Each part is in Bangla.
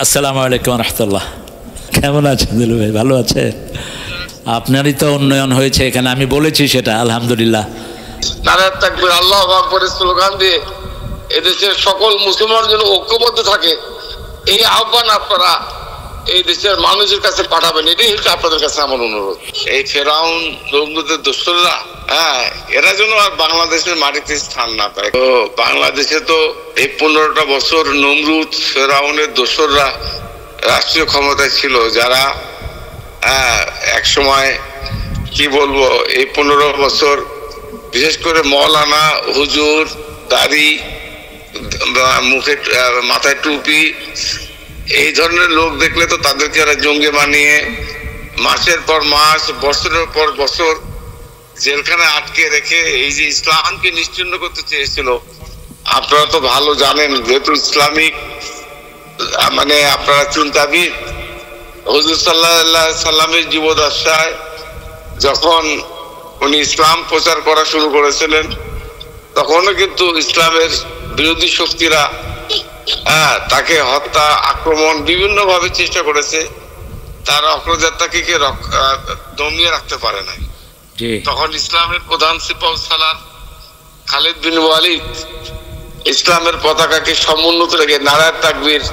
আসসালামু আলাইকুম রহমতুল্লাহ। কেমন আছেন দিলু ভাই? ভালো আছে? আপনারই তো উন্নয়ন হয়েছে এখানে, আমি বলেছি সেটা আলহামদুলিল্লাহ। নারায়ে তাকবীর, আল্লাহু আকবরের স্লোগান দিয়ে এদেশের সকল মুসলমান যেন ঐক্যবদ্ধ থাকে, এই আহ্বান আপনারা এই দেশের মানুষের কাছে পাঠাবেন। এটাই হচ্ছে আপনাদের কাছে আমার অনুরোধ। এই ফেরাউন নমরুদের দোসররা, এরা যেন আর বাংলাদেশের মাটিতে স্থান না পায়। তো বাংলাদেশে তো এই 15টা বছর নমরুদ ফেরাউনের দোসররা রাষ্ট্রীয় ক্ষমতায় ছিল, যারা এক সময় কি বলবো, এই 15 বছর বিশেষ করে মৌলানা, হুজুর, দাড়ি, মুখে মাথায় টুপি, এই ধরনের লোক দেখলে তো তাদেরকে এরা জঙ্গি বানিয়ে মাসের পর মাস, বছরের পর বছর জেলখানে আটকে রেখে এই যে ইসলামকে নিশ্চিহ্ন করতে চেয়েছিল। আপনারা তো ভালো জানেন, যেহেতু ইসলামিক মানে আপনারা চিন্তাবিদ, হুজুর সাল্লাল্লাহু আলাইহি সাল্লামের জীবদ্দশায় যখন উনি ইসলাম প্রচার করা শুরু করেছিলেন, তখনও কিন্তু ইসলামের বিরোধী শক্তিরা তাকে হত্যা, আক্রমণ বিভিন্ন ভাবে চেষ্টা করেছে। তার অগ্রযাত্রাকে দমিয়ে রাখতে পারে নাই। তখন ইসলামের প্রধান সিপাহ সালার খালিদ বিন ওয়ালিদ ইসলামের পতাকাকে সমুন্নত রেখে নারায়ে তাকবীর,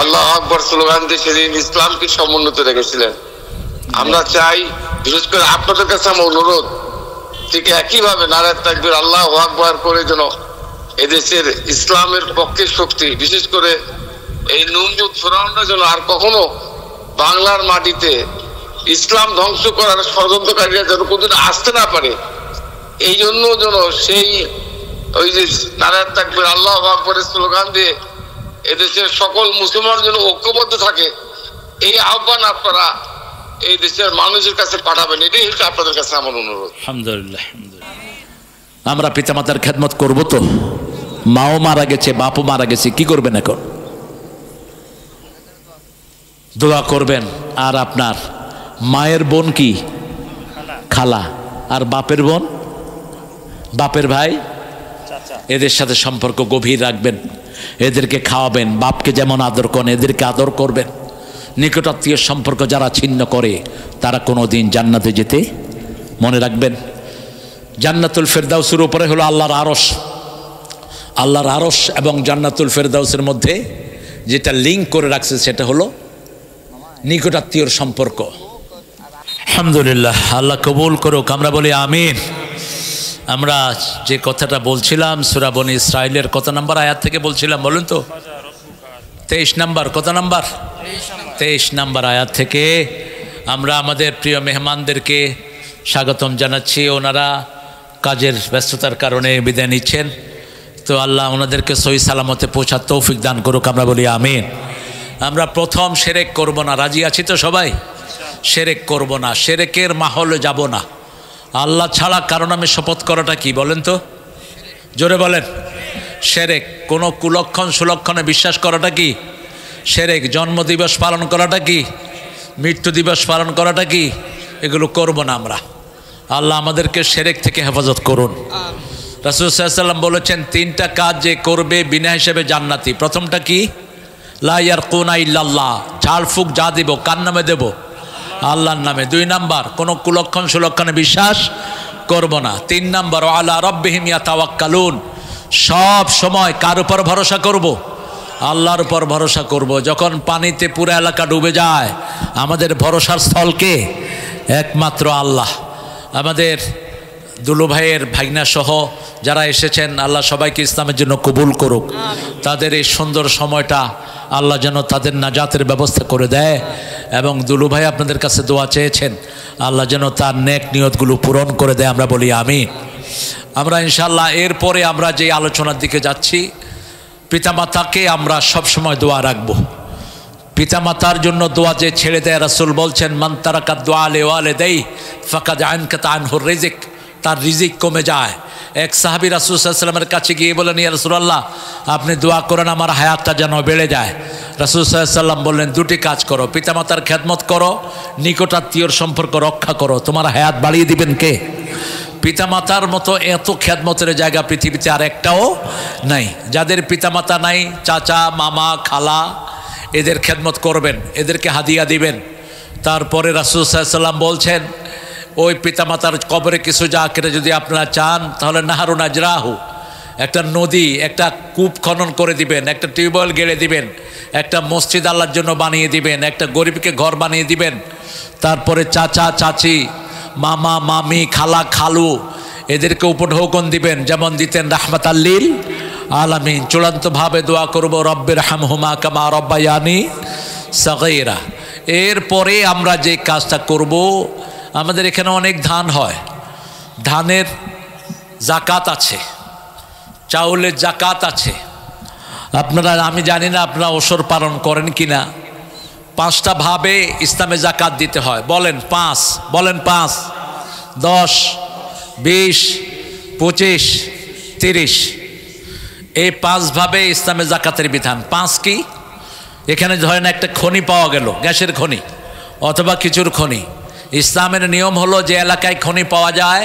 আল্লাহু আকবার স্লোগান দিয়ে সেদিন ইসলামকে সমুন্নত রেখেছিলেন। আমরা চাই, বিশেষ করে আপনাদের কাছে আমার অনুরোধ, ঠিক একইভাবে নারায়ে তাকবীর, আল্লাহু আকবার করে যেন এদেশের ইসলামের পক্ষে শক্তি, বিশেষ করে এই নমরুদ ফেরাউনরা যেন আর কখনো বাংলার মাটিতে ইসলাম ধ্বংস করার ষড়যন্ত্রকারীরা যেন কোনদিন আসতে না পারে, এই জন্য যেন সেই ওই যে নারায়ে তাকবীর, আল্লাহু আকবরের স্লোগান দিয়ে এদেশের সকল মুসলমান যেন ঐক্যবদ্ধ থাকে, এই আহ্বান আপনারা এই দেশের মানুষের কাছে পাঠাবেন। এটাই হচ্ছে আপনাদের কাছে আমার অনুরোধ। আলহামদুলিল্লাহ। আমরা পিতামাতার খেদমত করব তো, মাও মারা গেছে, বাপও মারা গেছে, কি করবেন এখন? দোয়া করবেন। আর আপনার মায়ের বোন কি? খালা। আর বাপের বোন, বাপের ভাই, এদের সাথে সম্পর্ক গভীর রাখবেন, এদেরকে খাওয়াবেন। বাপকে যেমন আদর করেন এদেরকে আদর করবেন। নিকটাত্মীয় সম্পর্ক যারা ছিন্ন করে তারা কোনো দিন জান্নাতে যেতে, মনে রাখবেন, জান্নাতুল ফেরদাউসের উপরে হলো আল্লাহর আরশ। আল্লাহর আরশ এবং জান্নাতুল ফেরদাউসের মধ্যে যেটা লিঙ্ক করে রাখছে সেটা হলো নিকটাত্মীয়র সম্পর্ক। আলহামদুলিল্লাহ, আল্লাহ কবুল করুক, আমরা বলি আমিন। আমরা যে কথাটা বলছিলাম সূরা বনী ইসরাইলের কত নম্বর আয়াত থেকে বলছিলাম বলুন তো? 23 নম্বর। কত নম্বর? 23 নম্বর আয়াত থেকে আমরা আমাদের প্রিয় মেহমানদেরকে স্বাগতম জানাচ্ছি। ওনারা কাজের ব্যস্ততার কারণে বিদায় নিচ্ছেন, তো আল্লাহ ওনাদেরকে সহি সালামতে পৌঁছার তৌফিক দান করুক, আমরা বলি আমিন। আমরা প্রথম শিরক করব না, রাজি আছি তো সবাই? শিরক করব না, শিরকের মাহলে যাব না। আল্লাহ ছাড়া কারো নামে শপথ করাটা কি বলেন তো? জোরে বলেন। শিরক। কোনো কুলক্ষণ সুলক্ষণে বিশ্বাস করাটা কি শিরক? জন্মদিবস পালন করাটা কি? মৃত্যু দিবস পালন করাটা কি? এগুলো করব না আমরা। আল্লাহ আমাদেরকে শিরক থেকে হেফাজত করুন। রাসূল সাল্লাল্লাহু আলাইহি ওয়াসাল্লাম বলেছেন, 3টা কাজ যে করবে বিনা হিসেবে জান্নাতি। প্রথমটা কি? লা ইয়ারকুনা ইল্লাল্লাহ, ঝাড় ফুঁক যা দেব কার নামে দেব? আল্লাহর নামে। 2 নাম্বার, কোনো কুলক্ষণ সুলক্ষণে বিশ্বাস করব না। 3 নাম্বার, আলা রাব্বিহিম ইয়াতাওয়াক্কালুন, সব সময় কার উপর ভরসা করব? আল্লাহর উপর ভরসা করব। যখন পানিতে পুরো এলাকা ডুবে যায়, আমাদের ভরসার স্থল কে? একমাত্র আল্লাহ। আমাদের দুলু ভাইয়ের ভাগনা সহ যারা এসেছেন, আল্লাহ সবাইকে ইসলামের জন্য কবুল করুক। তাদের এই সুন্দর সময়টা আল্লাহ যেন তাদের নাজাতের ব্যবস্থা করে দেয়। এবং দুলু ভাই আপনাদের কাছে দোয়া চেয়েছেন, আল্লাহ যেন তার নেক নিয়তগুলো পূরণ করে দেয়, আমরা বলি আমিন। আমরা ইনশাআল্লাহ এরপরে আমরা যে আলোচনার দিকে যাচ্ছি, পিতামাতাকে আমরা সবসময় দোয়া রাখবো। পিতামাতার জন্য দোয়া যে ছেড়ে দেয়, রাসূল বলছেন, মান তারাকা দুআ লিওয়ালিদাইহি ফাকাদ আনকাতা আনহুর রিজিক, তার রিজিক কমে যায়। এক সাহাবী রাসূল সাল্লাল্লাহু আলাইহি ওয়াসাল্লামের কাছে গিয়ে বলেন, ইয়া রাসূলুল্লাহ, আপনি দোয়া করেন আমার হায়াতটা যেন বেড়ে যায়। রাসূল সাল্লাল্লাহু আলাইহি ওয়াসাল্লাম বললেন, 2টি কাজ করো, পিতামাতার খেদমত করো, নিকটাত্মীয়র সম্পর্ক রক্ষা করো, তোমার হায়াত বাড়িয়ে দিবেন কে? পিতামাতার মতো এত খেদমতের জায়গা পৃথিবীতে আর একটাও নাই। যাদের পিতামাতা নাই, চাচা, মামা, খালা, এদের খেদমত করবেন, এদেরকে হাদিয়া দিবেন। তারপরে রাসূল সাল্লাল্লাহু আলাইহি ওয়াসাল্লাম বলছেন, ওই পিতামাতার কবরে কিছু যা কেটে যদি আপনারা চান তাহলে নাহারুন আজরাহু, একটা নদী, একটা কূপ খনন করে দিবেন, একটা টিউবওয়েল গেড়ে দিবেন, একটা মসজিদ আল্লাহর জন্য বানিয়ে দিবেন, একটা গরিবকে ঘর বানিয়ে দিবেন। তারপরে চাচা চাচি, মামা মামি, খালা খালু, এদেরকে উপঢৌকন দিবেন যেমন দিতেন রাহমাতাল লিল আলামিন। চূড়ান্তভাবে দোয়া করব, রব্বির হামহুমা কামা রব্বায়ানি সাগীরা। এরপরে আমরা যে কাজটা করব, আমাদের এখানে অনেক ধান হয়, ধানের জাকাত আছে, চাউলের জাকাত আছে। আপনারা, আমি জানি না আপনারা ওসর পালন করেন কিনা। 5টা ভাবে ইসলামে জাকাত দিতে হয়। বলেন 5, বলেন 5, 10, 20, 25, 30। এই 5 ভাবে ইসলামে জাকাতের বিধান। 5 কি? এখানে ধরেন একটা খনি পাওয়া গেল, গ্যাসের খনি অথবা কিছুর খনি। ইসলামের নিয়ম হলো যে এলাকায় খনি পাওয়া যায়,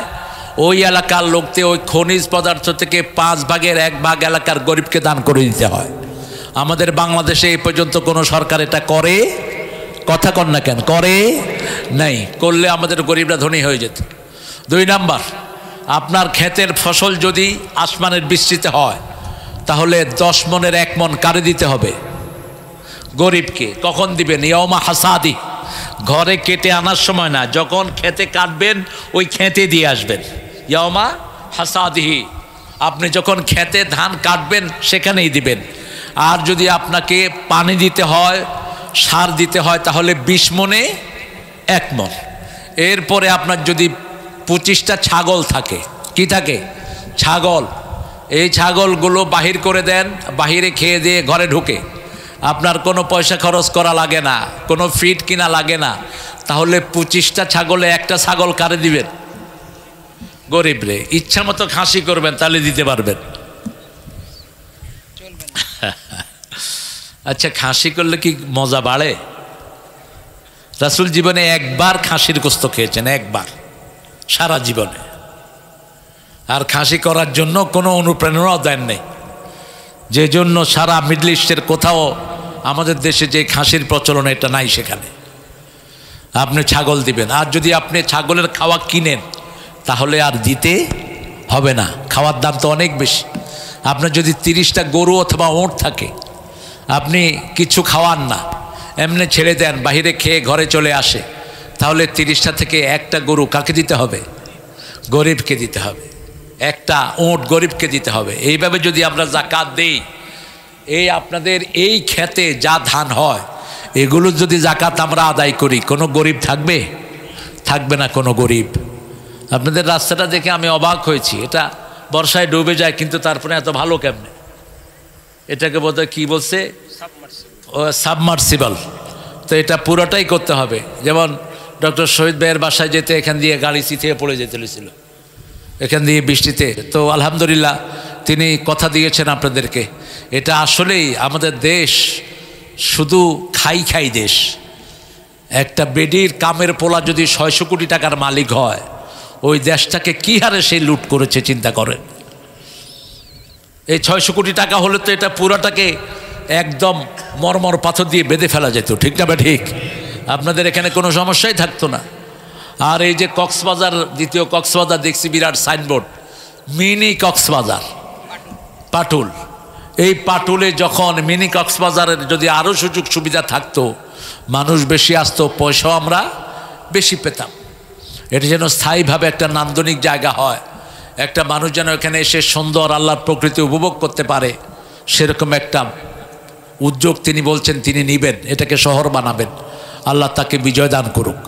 ওই এলাকার লোককে ওই খনিজ পদার্থ থেকে 5 ভাগের 1 ভাগ এলাকার গরিবকে দান করে দিতে হয়। আমাদের বাংলাদেশে এই পর্যন্ত কোনো সরকার এটা করে? কথা কন না কেন? করে নাই। করলে আমাদের গরিবরা ধনী হয়ে যেত। 2 নাম্বার, আপনার ক্ষেতের ফসল যদি আসমানের বৃষ্টিতে হয় তাহলে 10 মনের 1 মন কারে দিতে হবে? গরিবকে। কখন দিবেন? ইয়াউমা হাসাদি, ঘরে কেটে আনার সময় না, যখন খেতে কাটবেন ওই খেতে দিয়ে আসবেন। ইয়াউমা হাসাদিহি, আপনি যখন খেতে ধান কাটবেন সেখানেই দিবেন। আর যদি আপনাকে পানি দিতে হয়, সার দিতে হয়, তাহলে 20 মনে 1 মন। এরপরে আপনার যদি 25টা ছাগল থাকে, কি থাকে? ছাগল। এই ছাগলগুলো বাহির করে দেন, বাহিরে খেয়ে দিয়ে ঘরে ঢুকে, আপনার কোনো পয়সা খরচ করা লাগে না, কোনো ফিড কিনা লাগে না। তাহলে 25টা ছাগলে 1টা ছাগল কারে দিবেন? গরিবরে। ইচ্ছা মতো খাসি করবেন, তাহলে দিতে পারবেন। আচ্ছা, খাসি করলে কি মজা বাড়ে? রাসূল জীবনে 1বার খাসির গোশত খেয়েছেন, 1বার সারা জীবনে। আর খাসি করার জন্য কোনো অনুপ্রেরণাও দেন নেই। যে জন্য সারা মিডল ইস্টের কোথাও আমাদের দেশে যে খাসির প্রচলন, এটা নাই সেখানে। আপনি ছাগল দিবেন। আর যদি আপনি ছাগলের খাওয়া কিনেন তাহলে আর দিতে হবে না, খাওয়ার দাম তো অনেক বেশি। আপনার যদি 30টা গরু অথবা ওঁট থাকে, আপনি কিছু খাওয়ান না, এমনি ছেড়ে দেন, বাহিরে খেয়ে ঘরে চলে আসে, তাহলে 30টা থেকে 1টা গরু কাকে দিতে হবে? গরিবকে দিতে হবে। 1টা ওঁট গরিবকে দিতে হবে। এইভাবে যদি আমরা জাকাত দেই, এই আপনাদের এই খেতে যা ধান হয় এগুলো যদি জাকাত আমরা আদায় করি, কোনো গরিব থাকবে? থাকবে না কোনো গরিব। আপনাদের রাস্তাটা দেখে আমি অবাক হয়েছি। এটা বর্ষায় ডুবে যায়, কিন্তু তারপরে এত ভালো কেমনে? এটাকে বোধহয় কী বলছে? সাবমার্সিবল। তো এটা পুরোটাই করতে হবে। যেমন ডক্টর শহীদ ভাইয়ের বাসায় যেতে এখান দিয়ে গাড়ি চিথিয়ে পড়ে যেতে হয়েছিল, এখান দিয়ে বৃষ্টিতে। তো আলহামদুলিল্লাহ তিনি কথা দিয়েছেন আপনাদেরকে। এটা আসলেই আমাদের দেশ শুধু খাই দেশ। একটা বেডির কামের পোলা যদি 600 কোটি টাকার মালিক হয়, ওই দেশটাকে কী হারে সে লুট করেছে চিন্তা করেন। এই 600 কোটি টাকা হলে তো এটা পুরাটাকে একদম মরমর পাথর দিয়ে বেঁধে ফেলা যেত, ঠিক না বা ঠিক? আপনাদের এখানে কোনো সমস্যাই থাকতো না। আর এই যে কক্সবাজার, দ্বিতীয় কক্সবাজার দেখছি বিরাট সাইনবোর্ড, মিনি কক্সবাজার, পাটুল। এই পাটুলে যখন মিনি কক্সবাজারের যদি আরও সুযোগ সুবিধা থাকতো, মানুষ বেশি আসতো, পয়সাও আমরা বেশি পেতাম। এটা যেন স্থায়ীভাবে একটা নান্দনিক জায়গা হয়, একটা মানুষ যেন এখানে এসে সুন্দর আল্লাহর প্রকৃতি উপভোগ করতে পারে, সেরকম একটা উদ্যোগ তিনি বলছেন তিনি নেবেন, এটাকে শহর বানাবেন। আল্লাহ তাকে বিজয় দান করুক।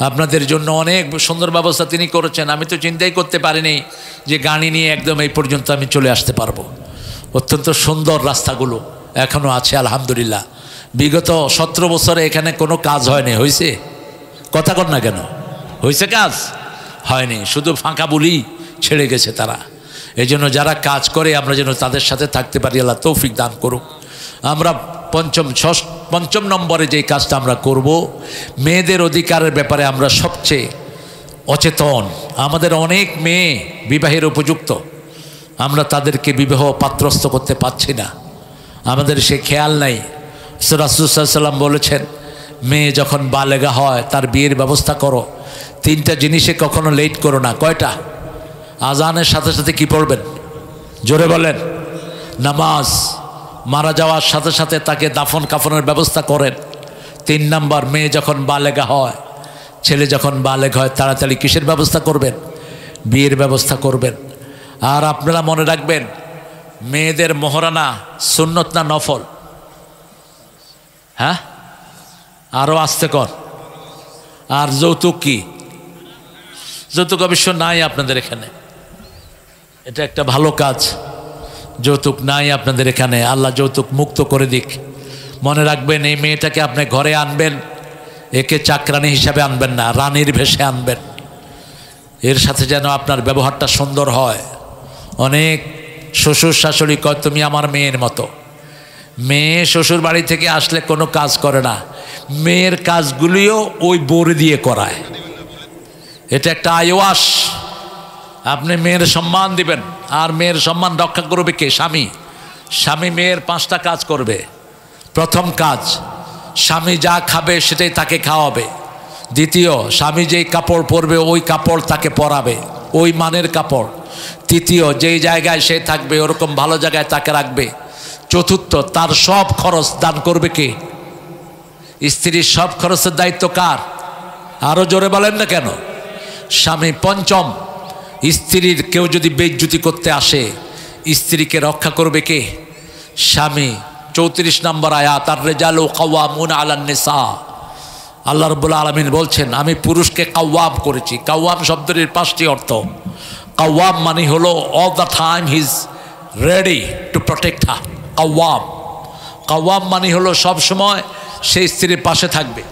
আপনাদের জন্য অনেক সুন্দর ব্যবস্থা তিনি করেছেন। আমি তো চিন্তাই করতে পারিনি যে গাড়ি নিয়ে একদম এই পর্যন্ত আমি চলে আসতে পারবো। অত্যন্ত সুন্দর রাস্তাগুলো এখনও আছে আলহামদুলিল্লাহ। বিগত 17 বছরে এখানে কোনো কাজ হয়নি, হয়েছে? কথা কর না কেন? হয়েছে কাজ? হয়নি, শুধু ফাঁকা বলি ছেড়ে গেছে তারা। এই জন্য যারা কাজ করে আমরা যেন তাদের সাথে থাকতে পারি, আল্লাহ তৌফিক দান করুক। আমরা পঞ্চম নম্বরে যে কাজটা আমরা করব, মেয়েদের অধিকারের ব্যাপারে আমরা সবচেয়ে অচেতন। আমাদের অনেক মেয়ে বিবাহের উপযুক্ত, আমরা তাদেরকে বিবাহ পাত্রস্থ করতে পারছি না, আমাদের সে খেয়াল নাই। রাসূল সাল্লাল্লাহু আলাইহি ওয়াসাল্লাম বলেছেন, মেয়ে যখন বালেগা হয় তার বিয়ের ব্যবস্থা করো। 3টা জিনিসে কখনো লেট করো না। কয়টা? আজানের সাথে সাথে কি পড়বেন? জোরে বলেন। নামাজ। মারা যাওয়ার সাথে সাথে তাকে দাফন কাফনের ব্যবস্থা করেন। 3 নাম্বার, মেয়ে যখন বালেগা হয়, ছেলে যখন বালেগ হয়, তাড়াতাড়ি কিসের ব্যবস্থা করবেন? বিয়ের ব্যবস্থা করবেন। আর আপনারা মনে রাখবেন, মেয়েদের মোহরানা সুন্নত না নফল? হ্যাঁ, আরও আসতে কর। আর যৌতুক কি? যৌতুক অবশ্য নাই আপনাদের এখানে, এটা একটা ভালো কাজ। যৌতুক নাই আপনাদের এখানে, আল্লাহ যৌতুক মুক্ত করে দিক। মনে রাখবেন, এই মেয়েটাকে আপনি ঘরে আনবেন, একে চাকরানি হিসাবে আনবেন না, রানীর ভেষে আনবেন। এর সাথে যেন আপনার ব্যবহারটা সুন্দর হয়। অনেক শ্বশুর শাশুড়ি কয় তুমি আমার মেয়ের মতো। মেয়ে শ্বশুর বাড়ি থেকে আসলে কোনো কাজ করে না, মেয়ের কাজগুলিও ওই বউরে দিয়ে করায়। এটা একটা আইওয়াস। আপনি মেয়ের সম্মান দিবেন, আর মেয়ের সম্মান রক্ষা করবে কে? স্বামী। স্বামী মেয়ের 5টা কাজ করবে। প্রথম কাজ, স্বামী যা খাবে সেটাই তাকে খাওয়াবে। দ্বিতীয়, স্বামী যেই কাপড় পরবে ওই কাপড় তাকে পরাবে, ওই মানের কাপড়। তৃতীয়, যেই জায়গায় সে থাকবে ওরকম ভালো জায়গায় তাকে রাখবে। চতুর্থ, তার সব খরচ দান করবে কে? স্ত্রীর সব খরচের দায়িত্ব কার? আরও জোরে বলেন না কেন? স্বামী। পঞ্চম, স্ত্রীর কেউ যদি বেইজ্জতি করতে আসে, স্ত্রীকে রক্ষা করবে কে? স্বামী। 34 নম্বর আয়াত, আর রিজালু কাওয়ামুন আলান নিসা। আল্লাহ রাব্বুল আলামিন বলছেন, আমি পুরুষকে কাওয়াম করেছি। কাওয়াম শব্দের 5টি অর্থ। কাওয়াম মানে হলো all the time he is ready to protect her. কাওয়াম। কাওয়াম মানে হলো সব সময় সেই স্ত্রীর পাশে থাকবে।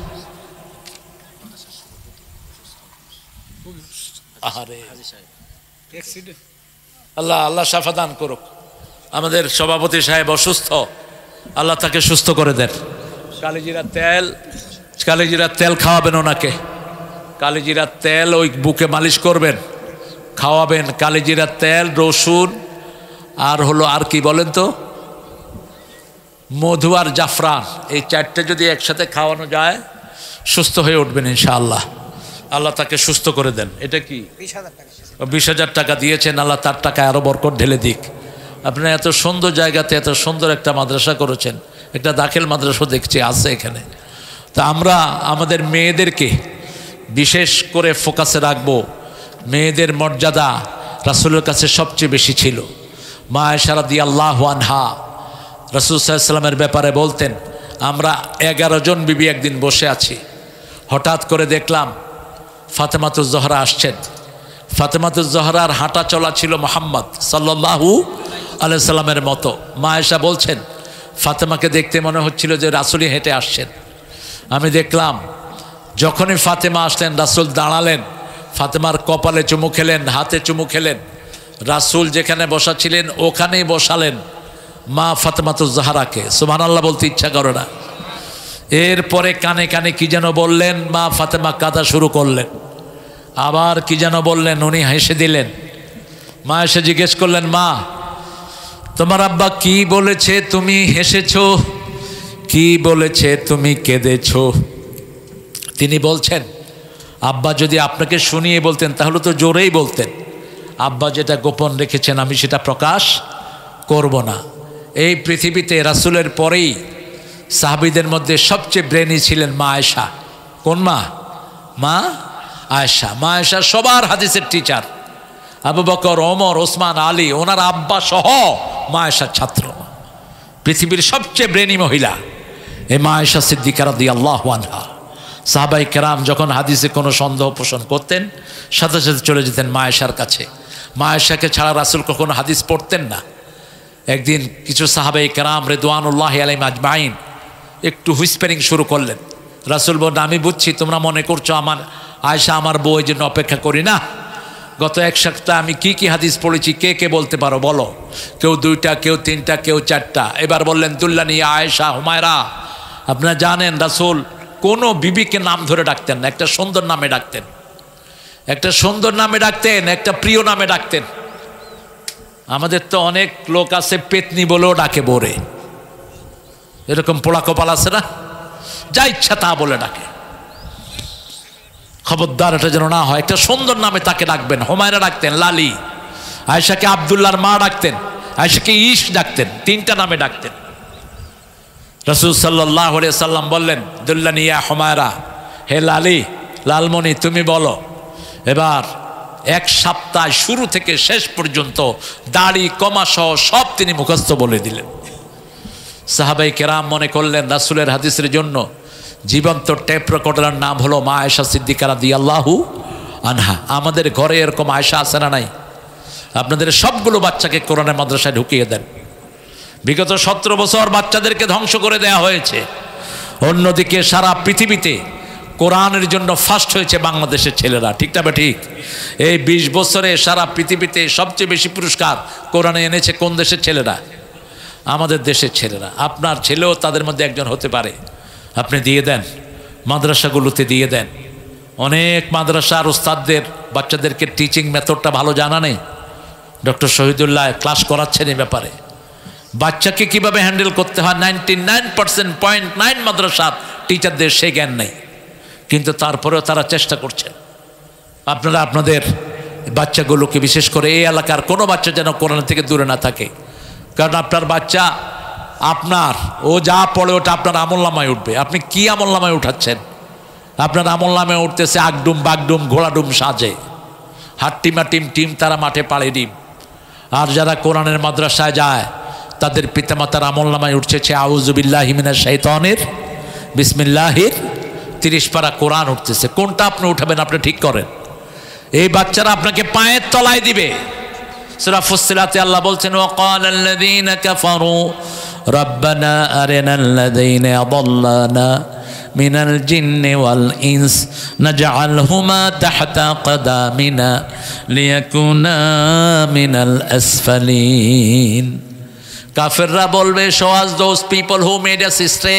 আল্লাহ আল্লাহ শাফা দান করুক। আমাদের সভাপতি সাহেব অসুস্থ, আল্লাহ তাকে সুস্থ করে দেন। কালিজিরার তেল খাওয়াবেন ওনাকে। কালিজিরার তেল ওই বুকে মালিশ করবেন, খাওয়াবেন। কালিজিরার তেল, রসুন, আর হলো আর কি বলেন তো, মধু আর জাফরান, এই 4টে যদি একসাথে খাওয়ানো যায় সুস্থ হয়ে উঠবেন ইনশাআল্লাহ। আল্লাহ তাকে সুস্থ করে দেন। এটা কি 20,000 টাকা দিয়েছেন, আল্লাহ তার টাকায় আরও বরকত ঢেলে দিক। আপনারা এত সুন্দর জায়গাতে এত সুন্দর একটা মাদ্রাসা করেছেন, একটা দাখিল মাদ্রাসা দেখছি আছে এখানে। তা আমরা আমাদের মেয়েদেরকে বিশেষ করে ফোকাসে রাখবো। মেয়েদের মর্যাদা রাসূলের কাছে সবচেয়ে বেশি ছিল। মা আয়েশা রাদিয়াল্লাহু আনহা রাসূল সাল্লাল্লাহু আলাইহি ওয়াসাল্লামের ব্যাপারে বলতেন, আমরা 11 জন বিবি একদিন বসে আছি, হঠাৎ করে দেখলাম ফাতেমাতুজ জহরা আসছেন। ফাতেমাতুজ জহরার হাঁটা চলা ছিল মুহাম্মদ সাল্লাল্লাহু আলাইহি সাল্লামের মতো। মা আয়েশা বলছেন, ফাতেমাকে দেখতে মনে হচ্ছিল যে রাসূলই হেঁটে আসছেন। আমি দেখলাম যখনই ফাতেমা আসলেন রাসূল দাঁড়ালেন, ফাতেমার কপালে চুমু খেলেন, হাতে চুমু খেলেন। রাসূল যেখানে বসা ছিলেন ওখানেই বসালেন মা ফাতেমাতুজ জহরাকে। সুবহানাল্লাহ বলতে ইচ্ছা করে না। এরপরে কানে কানে কি যেন বললেন, মা ফাতেমা কাঁদা শুরু করলেন। আবার কি যেন বললেন, উনি হেসে দিলেন। মা এসে জিজ্ঞেস করলেন, মা তোমার আব্বা কি বলেছে তুমি হেসেছো, কি বলেছে তুমি কেঁদেছো? তিনি বলছেন, আব্বা যদি আপনাকে শুনিয়ে বলতেন তাহলে তো জোরেই বলতেন, আব্বা যেটা গোপন রেখেছেন আমি সেটা প্রকাশ করব না। এই পৃথিবীতে রাসূলের পরেই সাহাবীদের মধ্যে সবচেয়ে ব্রেনি ছিলেন মা আয়েশা। কোন মা? মা আয়েশা। মা আয়েশা সবার হাদিসের টিচার। আবু বকর, ওমর, ওসমান, আলী, ওনার আব্বা সহ মা আয়েশার ছাত্র। পৃথিবীর সবচেয়ে ব্রেনি মহিলা এই মা আয়েশা সিদ্দিকা রাদিয়াল্লাহু আনহা। সাহাবাই কেরাম যখন হাদিসে কোনো সন্দেহ পোষণ করতেন সাথে সাথে চলে যেতেন মা আয়েশার কাছে। মা আয়েশাকে ছাড়া রাসূল কখনো হাদিস পড়তেন না। একদিন কিছু সাহাবাই কেরাম রিদওয়ানুল্লাহি আলাইহিম আজমাইন একটু হুইসপারিং শুরু করলেন। রাসূল বললেন, আমি বুঝছি তোমরা মনে করছো আমার আয়েশা আমার বউ, এই জন্য অপেক্ষা করি না। গত 1 সপ্তাহ আমি কি কি হাদিস পড়েছি কে কে বলতে পারো বলো? কেউ 2টা, কেউ 3টা, কেউ 4টা। এবার বললেন, দুল্লানি আয়েশা, হুমায়রা। আপনারা জানেন রাসূল কোনো বিবিকে নাম ধরে ডাকতেন না, একটা সুন্দর নামে ডাকতেন, একটা সুন্দর নামে ডাকতেন, একটা প্রিয় নামে ডাকতেন। আমাদের তো অনেক লোক আছে পেতনি বলেও ডাকে বোরে। এরকম পোড়া কপাল আছে না, যা ইচ্ছা তা বলে ডাকে। খবরদার এটা যেন না হয়। একটা সুন্দর নামে তাকে ডাকবেন। হুমায়রা ডাকতেন লালি, আয়েশাকে আব্দুল্লাহর মা ডাকতেন, আয়েশাকে ইশ ডাকতেন, 3টা নামে ডাকতেন। রাসূল সাল্লাল্লাহু আলাইহি সাল্লাম বললেন, দুল্লানি ইয়া হুমায়রা, হে লালি, লালমণি তুমি বলো। এবার 1 সপ্তাহ শুরু থেকে শেষ পর্যন্ত দাড়ি কমা সহ সব তিনি মুখস্থ বলে দিলেন। সাহাবাই কেরাম মনে করলেন রাসূলের হাদিসের জন্য জীবন্ত টেপ রেকর্ডারের নাম হলো মা আয়েশা সিদ্দিকা রাদিয়াল্লাহু আনহা। আমাদের ঘরে এরকম আয়েশা আছে না নাই? আপনাদের সবগুলো বাচ্চাকে কোরআনের মাদ্রাসায় ঢুকিয়ে দেন। বিগত 17 বছর বাচ্চাদেরকে ধ্বংস করে দেয়া হয়েছে। অন্যদিকে সারা পৃথিবীতে কোরআনের জন্য ফার্স্ট হয়েছে বাংলাদেশের ছেলেরা, ঠিক না? ঠিক। এই 20 বছরে সারা পৃথিবীতে সবচেয়ে বেশি পুরস্কার কোরআনে এনেছে কোন দেশের ছেলেরা? আমাদের দেশের ছেলেরা। আপনার ছেলেও তাদের মধ্যে একজন হতে পারে। আপনি দিয়ে দেন, মাদ্রাসাগুলোতে দিয়ে দেন। অনেক মাদ্রাসার ওস্তাদদের বাচ্চাদেরকে টিচিং মেথডটা ভালো জানা নেই। ডক্টর শহীদুল্লাহ ক্লাস করাচ্ছেন এই ব্যাপারে। বাচ্চাকে কিভাবে হ্যান্ডেল করতে হয় 99.9 মাদ্রাসার টিচারদের সেই জ্ঞান নেই, কিন্তু তারপরেও তারা চেষ্টা করছেন। আপনারা আপনাদের বাচ্চাগুলোকে, বিশেষ করে এই এলাকার কোনো বাচ্চা যেন কোরআন থেকে দূরে না থাকে। কারণ আপনার বাচ্চা, আপনার ও যা পড়ে ওটা আপনার আমলনামায় উঠবে। আপনি কি আমলনামায় উঠাচ্ছেন? আপনার আমলনামায় উঠতেছে আগডুম বাগডুম ঘোড়াডুম সাজে, হাট্টিমা টিম তারা মাঠে পাড়ে ডিম। আর যারা কোরআনের মাদ্রাসায় যায় তাদের পিতামাতার আমলনামায় উঠছে আউযু বিল্লাহি মিনাশ শাইতানির বিসমিল্লাহির 30 পারা কোরআন উঠতেছে। কোনটা আপনি উঠাবেন আপনি ঠিক করেন। এই বাচ্চারা আপনাকে পায়ের তলায় দিবে। সূরা ফুসসিলাতে আল্লাহ বলছেন, ওয়াকালাল্লাযীনা কাফারু রাব্বানা আরিনাল্লাযীনা আযাল্লানা মিনাল জিন্নি ওয়াল ইনস নাজআলহুমা তাহতা কদামিনা লিয়াকুনা মিনাল আসফালিন। কাফেররা বলবে, show us those people who made us stray,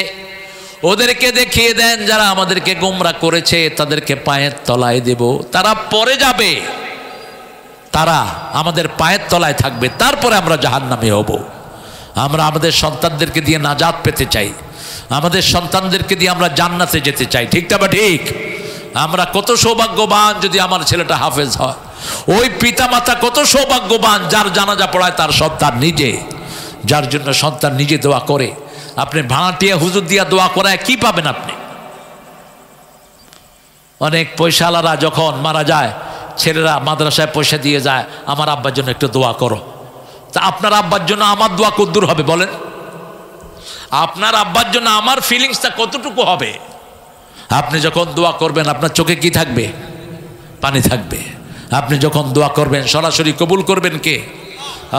ওদেরকে দেখিয়ে দেন যারা আমাদেরকে গোমরা করেছে, তাদেরকে পায়ের তলায় দেব। তারা পরে যাবে, তারা আমাদের পায়ের তলায় থাকবে, তারপরে আমরা জাহান্নামে হব। আমরা আমাদের সন্তানদেরকে দিয়ে নাজাত পেতে চাই, আমাদের সন্তানদেরকে দিয়ে আমরা জান্নাতে যেতে চাই, ঠিক না? বা ঠিক। আমরা কত সৌভাগ্যবান যদি আমার ছেলেটা হাফেজ হয়। ওই পিতামাতা কত সৌভাগ্যবান যার জানাজা পড়ায় তার সন্তান নিজে, যার জন্য সন্তান নিজে দোয়া করে। আপনি ভাড়াটিয়া হুজুর দিয়া দোয়া করায় কি পাবেন আপনি? অনেক পয়সাওয়ালারা যখন মারা যায়, ছেলেরা মাদ্রাসায় পয়সা দিয়ে যায়, আমার আব্বার জন্য একটু দোয়া করো। তা আপনার আব্বার জন্য আমার দোয়া কতদূর হবে বলেন? আপনার আব্বার জন্য আমার ফিলিংসটা কতটুকু হবে? আপনি যখন দোয়া করবেন আপনার চোখে কি থাকবে? পানি থাকবে। আপনি যখন দোয়া করবেন সরাসরি কবুল করবেন কে?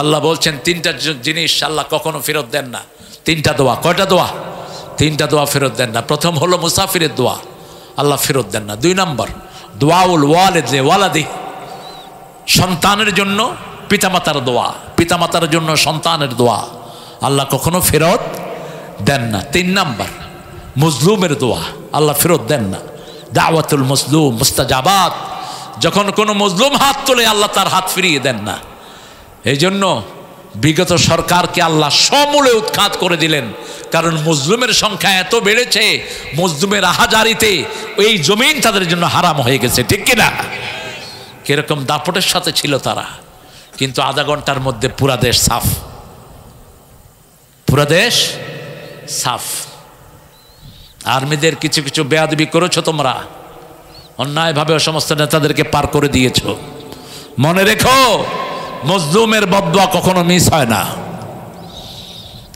আল্লাহ বলছেন 3টা জিনিস আল্লাহ কখনো ফেরত দেন না। 3টা দোয়া। কয়টা দোয়া? 3টা দোয়া ফেরত দেন না। প্রথম হলো মুসাফিরের দোয়া, আল্লাহ ফেরত দেন না। 2 নম্বর দোয়াউল ওয়ালিদ ওয়ালাদি, সন্তানের জন্য পিতামাতার দোয়া, পিতামাতার জন্য সন্তানের দোয়া আল্লাহ কখনো ফেরত দেন না। 3 নম্বর মজলুমের দোয়া আল্লাহ ফেরত দেন না। দাওয়াতুল মজলুম মুস্তাজাবাত, যখন কোনো মজলুম হাত তোলে আল্লাহ তার হাত ফিরিয়ে দেন না। এই জন্য বিগত সরকারকে আল্লাহ সমূলে উৎখাত করে দিলেন, কারণ মজলুমের সংখ্যা এত বেড়েছে, মজলুমের আহাজারিতে এই জমিন তাদের জন্য হারাম হয়ে গেছে, ঠিক কিনা? কিরকম দাপটের সাথে ছিল তারা, কিন্তু আধা ঘন্টার মধ্যে পুরা দেশ সাফ, পুরা দেশ সাফ। আর্মিদের কিছু কিছু বেয়াদবি করেছো তোমরা, অন্যায়ভাবে সমস্ত নেতাদেরকে পার করে দিয়েছ। মনে রেখো, মজলুমের বদদোয়া কখনো মিস হয় না।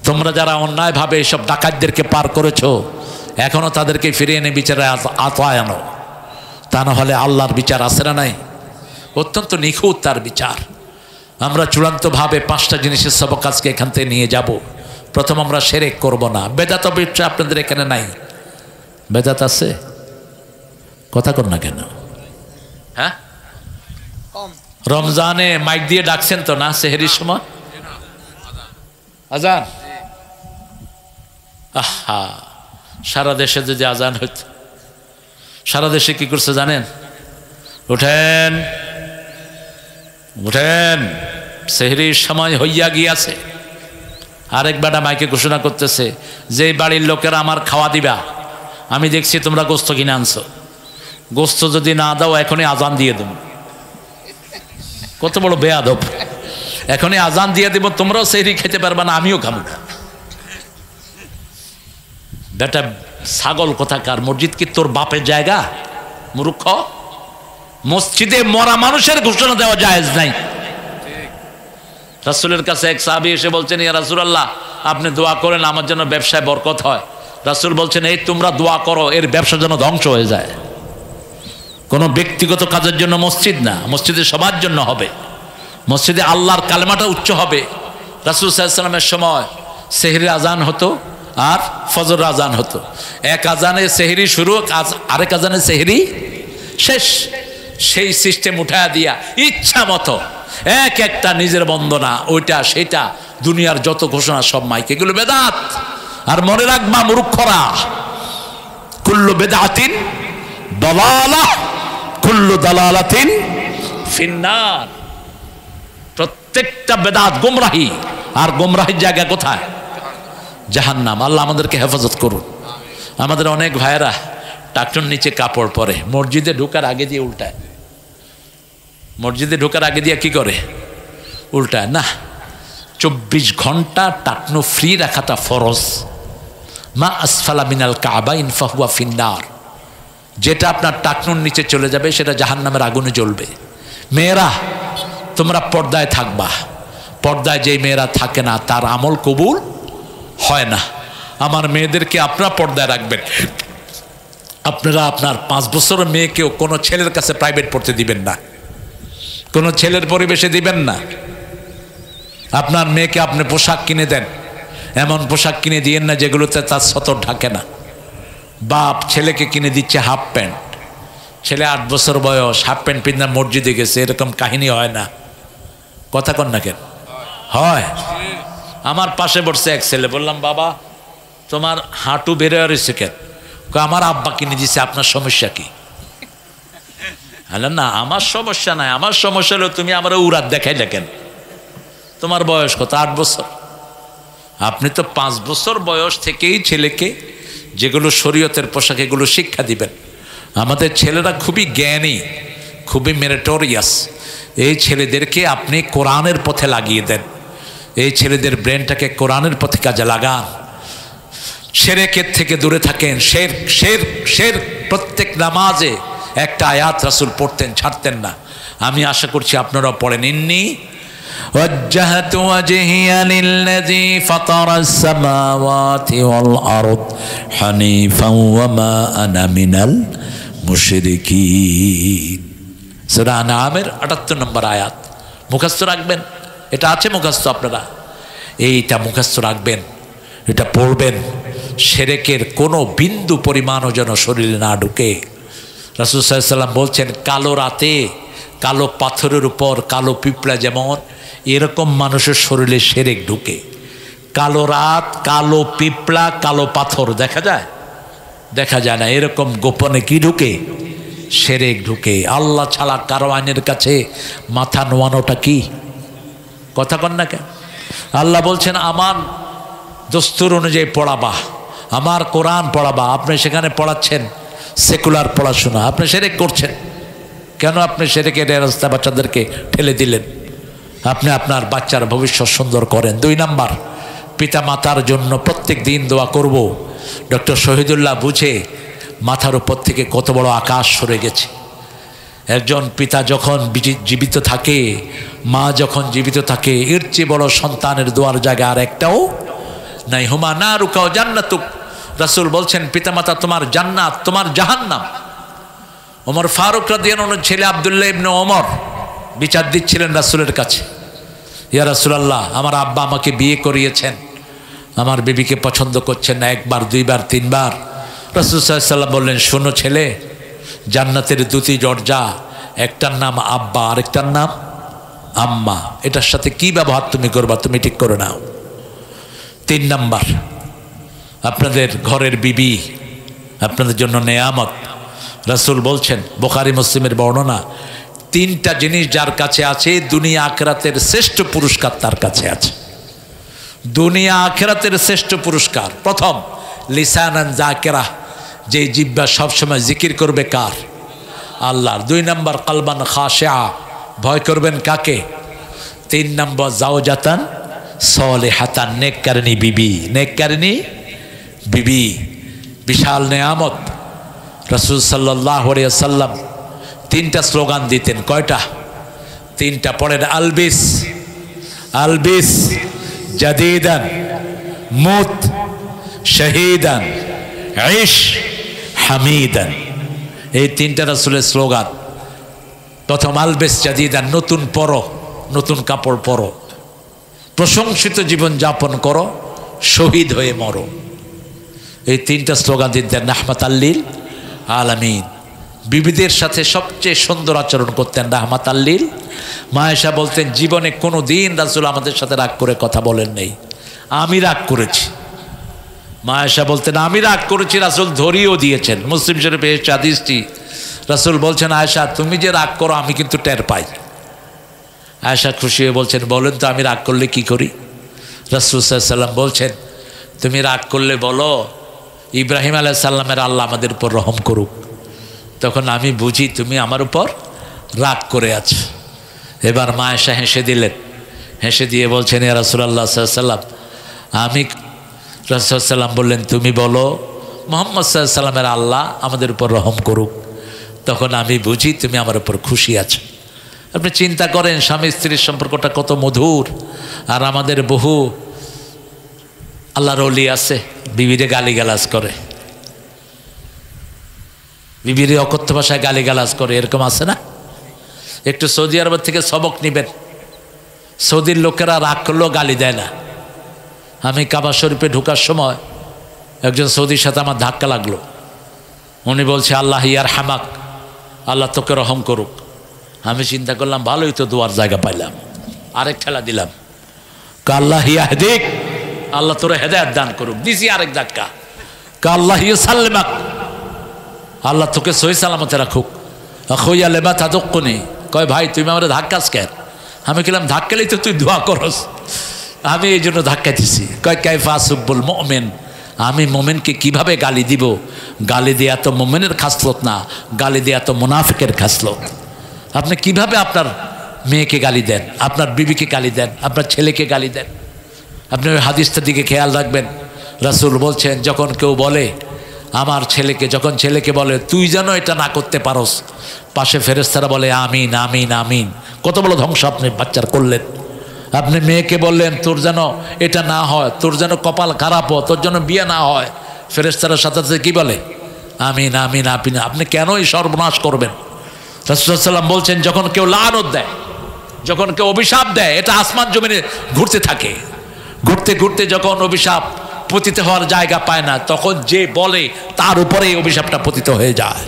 তোমরা যারা অন্যায়ভাবে এইসব ডাকাতদেরকে পার করেছো, এখনো তাদেরকে ফিরিয়ে এনে বিচারে আওতায় আনো, তা না হলে আল্লাহর বিচার আছে না নাই? অত্যন্ত নিখুঁত তার বিচার। আমরা চূড়ান্তভাবে 5টা জিনিসের সবক আজকে এখান থেকে নিয়ে যাব। প্রথম, আমরা শিরক করব না। বেদাত ব্যবসা আপনাদের এখানে নাই? বেদাত আছে? কথা কর না কেন? হ্যাঁ, রমজানে মাইক দিয়ে ডাকছেন তো না সেহরির সময়? আজান, আহা, সারা দেশে যদি আজান হইত। সারা দেশে কি করছে জানেন? উঠেন উঠেন, সেহরির সময় হইয়া গিয়াছে, আরেক বেটা মাইকে ঘোষণা করতেছে যে বাড়ির লোকেরা আমার খাওয়া দিবা, আমি দেখছি তোমরা গোস্ত কিনে আনছো, গোস্ত যদি না দাও এখনই আজান দিয়ে দেব। কত বড় বেয়াদব! এখনই আজান দিয়ে দেব, তোমরাও সেহরি খেতে পারবা না, আমিও খাবো না। বেটা ছাগল কোথাকার, মসজিদ কি তোর বাপের জায়গা? মূর্খ! মসজিদে মরা মানুষের ঘোষণা দেওয়া জায়েজ নাই। রাসূলের কাছে এক সাহাবী এসে বলছেন, ইয়া রাসূলুল্লাহ, আপনি দোয়া করেন আমার জন্য ব্যবসায় বরকত হয়। রাসূল বলছেন, এই তোমরা দোয়া করো এর ব্যবসা যেন ধ্বংস হয়ে যায়। কোনো ব্যক্তিগত কাজের জন্য মসজিদ না, মসজিদে সবার জন্য হবে, মসজিদে আল্লাহর কালেমাটা উচ্চ হবে। রাসূল সাল্লাল্লাহু আলাইহি ওয়াসাল্লামের সময় সেহরির আজান হতো আর ফজর আজান হতো। এক আজানে সেহরি শুরু, আরেক আজানে সেহরি শেষ। সেই সিস্টেম উঠায়া দিয়া ইচ্ছা মতো এক একটা নিজের বন্দনা, ওইটা সেটা, দুনিয়ার যত ঘোষণা সব মাইক, এগুলো বেদাত। আর মনে রাখবা মূর্খরা, কুল্লু বেদাতিন দালালাহ কুল্লু দালালাতিন ফিন্নার। প্রত্যেকটা বেদাত গোমরাহি, আর গোমরাহির জায়গা কোথায়? জাহান্নাম। আল্লাহ আমাদেরকে হেফাজত করুন। আমাদের অনেক ভাইয়েরা টাকটুর নিচে কাপড় পরে, মসজিদে ঢোকার আগে দিয়ে উল্টায়। মসজিদে ঢোকার আগে দিয়ে কি করে? উল্টায় না। 24 ঘন্টা টাকনো ফ্রি রাখাটা ফরজ। মা আসফালা মিনাল কাবাইন ফাহুয়া ফিন্নার। যেটা আপনার টাকনুর নিচে চলে যাবে সেটা জাহান্নামের আগুনে জ্বলবে। মেয়েরা তোমরা পর্দায় থাকবা। পর্দায় যেই মেয়েরা থাকে না তার আমল কবুল হয় না। আমার মেয়েদেরকে আপনারা পর্দায় রাখবেন। আপনারা আপনার 5 বছরের মেয়েকেও কোনো ছেলের কাছে প্রাইভেট পড়তে দিবেন না, কোনো ছেলের পরিবেশে দিবেন না। আপনার মেয়েকে আপনি পোশাক কিনে দেন, এমন পোশাক কিনে দিয়েন না যেগুলোতে তার সতর ঢাকে না। বাপ ছেলেকে কিনে দিচ্ছে হাফ প্যান্ট, ছেলে 8 বছর বয়স হাফ প্যান্ট পিন্ধা মসজিদে গেছে, এরকম কাহিনী হয় না? কথা কন না কেন? হয়। আমার পাশে বসছে এক ছেলে, বললাম বাবা তোমার হাঁটু বেড়ে রয়েছে কেন? আমার আব্বা কিনে দিচ্ছে, আপনার সমস্যা কি? না আমার সমস্যা নাই, আমার সমস্যা হলো তুমি আমার উড়াত দেখাই দেখেন। তোমার বয়স কত? 8 বছর। আপনি তো 5 বছর বয়স থেকেই ছেলেকে যেগুলো শরীয়তের পোশাক এগুলো শিক্ষা দিবেন। আমাদের ছেলেরা খুবই জ্ঞানী, খুবই মেরিটোরিয়াস। এই ছেলেদেরকে আপনি কোরআনের পথে লাগিয়ে দেন, এই ছেলেদের ব্রেনটাকে কোরআনের পথে কাজে লাগান। শিরকের থেকে দূরে থাকেন। শের প্রত্যেক নামাজে একটা আয়াত রাসূল পড়তেন, ছাড়তেন না। আমি আশা করছি আপনারাও পড়েন। ইন্নী ওয়াজ্জাহতু ওয়াজহিয়া লিল্লাযী ফাতারাস সামাওয়াতি ওয়াল আরদ হানিফাও ওয়া মা আনা মিনাল মুশরিকিন। সূরা আনআমের 78 নম্বর আয়াত মুখস্থ রাখবেন। এটা আছে মুখস্থ, আপনারা এইটা মুখস্থ রাখবেন, এটা পড়বেন। শিরকের কোনো বিন্দু পরিমাণও যেন শরীরে না ঢুকে। রাসূল সাল্লাল্লাহু আলাইহি ওয়াসাল্লাম বলছেন, কালো রাতে কালো পাথরের উপর কালো পিঁপড়া যেমন, এরকম মানুষের শরীরে শিরক ঢুকে। কালো রাত, কালো পিঁপড়া, কালো পাথর দেখা যায়? দেখা যায় না। এরকম গোপনে কি ঢুকে? শিরক ঢুকে। আল্লাহ ছাড়া কারো আইনের কাছে মাথা নোয়ানোটা কি? কথা কন না কেন? আল্লাহ বলছেন আমার দস্তুর অনুযায়ী পড়াবা, আমার কোরআন পড়াবা। আপনি সেখানে পড়াচ্ছেন সেকুলার পড়াশোনা, আপনি শিরক করছেন। কেন আপনি শিরকের রাস্তা বাচ্চাদেরকে ঠেলে দিলেন? আপনি আপনার বাচ্চার ভবিষ্যৎ সুন্দর করেন। 2 নাম্বার, পিতা মাতার জন্য প্রত্যেক দিন দোয়া করব। ডক্টর শহীদুল্লাহ বুঝে মাথার উপর থেকে কত বড় আকাশ সরে গেছে। একজন পিতা যখন জীবিত থাকে, মা যখন জীবিত থাকে, এর চেয়ে বড় সন্তানের দোয়ার জায়গা আর একটাও নাই। হুমা না রুকাও জান্নাতুক। রাসূল বলছেন পিতামাতা তোমার জান্নাত, তোমার জাহান্নাম। ওমর ফারুক রাদিয়াল্লাহু আনহু ছেলে আব্দুল্লাহ ইবনে ওমর বিচার দিচ্ছিলেন রাসূলের কাছে। ইয়া রাসূলুল্লাহ, আমার আব্বা আমাকে বিয়ে করিয়েছেন, আমার বিবিকে পছন্দ করছেন না, 1 বার 2 বার 3 বার। রাসূল সাল্লাল্লাহু আলাইহি ওয়াসাল্লাম বললেন, শোনো ছেলে, জান্নাতের 2টি দরজা, একটার নাম আব্বা, আরেকটার নাম আম্মা। এটার সাথে কি ব্যবহার তুমি করবা তুমি ঠিক করে নাও। 3 নাম্বার, আপনাদের ঘরের বিবি আপনাদের জন্য নেয়ামত। রাসূল বলছেন, বুখারী মুসলিমের বর্ণনা, 3টা জিনিস যার কাছে আছে দুনিয়া আখিরাতের শ্রেষ্ঠ পুরস্কার তার কাছে আছে। দুনিয়া আখিরাতের শ্রেষ্ঠ পুরস্কার। প্রথম লিসানান জাকিরা, যে জিহ্বা সবসময় জিকির করবে কার? আল্লাহর। 2 নম্বর কলবান খাশিআ, ভয় করবেন কাকে? 3 নম্বর জাওজাতান সলিহাতান, নেককারিনী বিবি। নেককারিনী বিবি বিশাল নেয়ামত। রাসূল সাল্লাল্লাহু আলাইহি ওয়াসাল্লাম 3টা স্লোগান দিতেন। কয়টা? 3টা। পড়েন, আলবিস আলবিস জাদিদান মুত শহীদান ইশ হামিদান। এই 3টা রাসূলের স্লোগান। প্রথম আলবিস জাদিদান, নতুন পরো, নতুন কাপড় পরো, প্রশংসিত জীবন যাপন করো, শহীদ হয়ে মরো। এই 3টা স্লোগান দিতেন রাহমাতাল লিল আলামিন। বিবিদের সাথে সবচেয়ে সুন্দর আচরণ করতেন রাহমাতাল লিল। মা আয়েশা বলতেন, জীবনে কোনো দিন রাসূল আমাদের সাথে রাগ করে কথা বলেন নেই, আমি রাগ করেছি। মা আয়েশা বলতেন, আমি রাগ করেছি, রাসূল ধরিয়েও দিয়েছেন। মুসলিম শরীফে এই হাদিসটি, রাসূল বলছেন, আয়েশা তুমি যে রাগ করো আমি কিন্তু টের পাই। আয়েশা খুশি হয়ে বলছেন, বলেন তো আমি রাগ করলে কি করি? রাসূল সাল্লাল্লাহু আলাইহি ওয়াসাল্লাম বলছেন, তুমি রাগ করলে বলো ইব্রাহিম আলাইহিস সালামের আল্লাহ আমাদের উপর রহম করুক। তখন আমি বুঝি তুমি আমার উপর রাগ করে আছো। এবার মা আয়েশা হেসে দিলেন, হেসে দিয়ে বলছেন, ইয়া রাসূলুল্লাহ সাল্লাল্লাহু আলাইহি ওয়াসাল্লাম, আমি রাসূল সাল্লাম বললেন, তুমি বলো মুহাম্মদ সাল্লাল্লাহু আলাইহি ওয়াসাল্লামের আল্লাহ আমাদের উপর রহম করুক। তখন আমি বুঝি তুমি আমার উপর খুশি আছো। আপনি চিন্তা করেন স্বামী স্ত্রীর সম্পর্কটা কত মধুর। আর আমাদের বহু আল্লাহর ওলি আছে, বিবিরে গালিগালাজ করে, বিবিরে অকথ্য ভাষায় গালিগালাজ করে, এরকম আছে না? একটু সৌদি আরব থেকে সবক নেবেন। সৌদির লোকেরা রাগ করলেও গালি দেয় না। আমি কাবা শরীফে ঢোকার সময় একজন সৌদির সাথে আমার ধাক্কা লাগলো। উনি বলছে, আল্লাহ ইয়ার হামাক, আল্লাহ তোকে রহম করুক। আমি চিন্তা করলাম ভালোই তো দোয়ার জায়গা পাইলাম, আরেক ঠেলা দিলাম, আল্লাহ ইয়াহদিক, আল্লাহ তোরে হেদায়েত দান করুক। দিছি আরেক ধাক্কা, আল্লাহ ইউসাল্লিমাক, আল্লাহ তোকে সহি সালামতে রাখুক। আখুইয়া লেমা তাদুক্কুনি, কয় ভাই তুমি আমার ধাক্কাস কেন? আমি বললাম ধাক্কালেই তো তুই দোয়া করস, আমি এই জন্য ধাক্কা দিছি। কয় কাইফা আসুব্বুল মুমিন, আমি মোমেনকে কিভাবে গালি দিব? গালি দেয়া তো মোমেনের খাসলত না, গালি দেয়া তো মুনাফিকের খাসলত। আপনি কিভাবে আপনার মেয়েকে গালি দেন, আপনার বিবিকে গালি দেন, আপনার ছেলেকে গালি দেন? আপনি ওই হাদিসটার দিকে খেয়াল রাখবেন। রাসূল বলছেন, যখন কেউ বলে আমার ছেলেকে, যখন ছেলেকে বলে তুই যেন এটা না করতে পারস, পাশে ফেরেশতারা বলে আমিন আমিন আমিন। কত বড় ধ্বংস আপনি বাচ্চার করলেন। আপনি মেয়েকে বললেন তোর যেন এটা না হয়, তোর যেন কপাল খারাপ হয়, তোর যেন বিয়ে না হয়, ফেরেশতারা সাথে সাথে কী বলে? আমিন আমিন আমিন। আপনি কেন এই সর্বনাশ করবেন? রাসূল সাল্লাল্লাহু আলাইহি ওয়াসাল্লাম বলছেন, যখন কেউ লানত দেয়, যখন কেউ অভিশাপ দেয়, এটা আসমান জমিনে ঘুরতে থাকে, ঘুরতে ঘুরতে যখন অভিশাপ পতিত হওয়ার জায়গা পায় না, তখন যে বলে তার উপরে অভিশাপটা পতিত হয়ে যায়।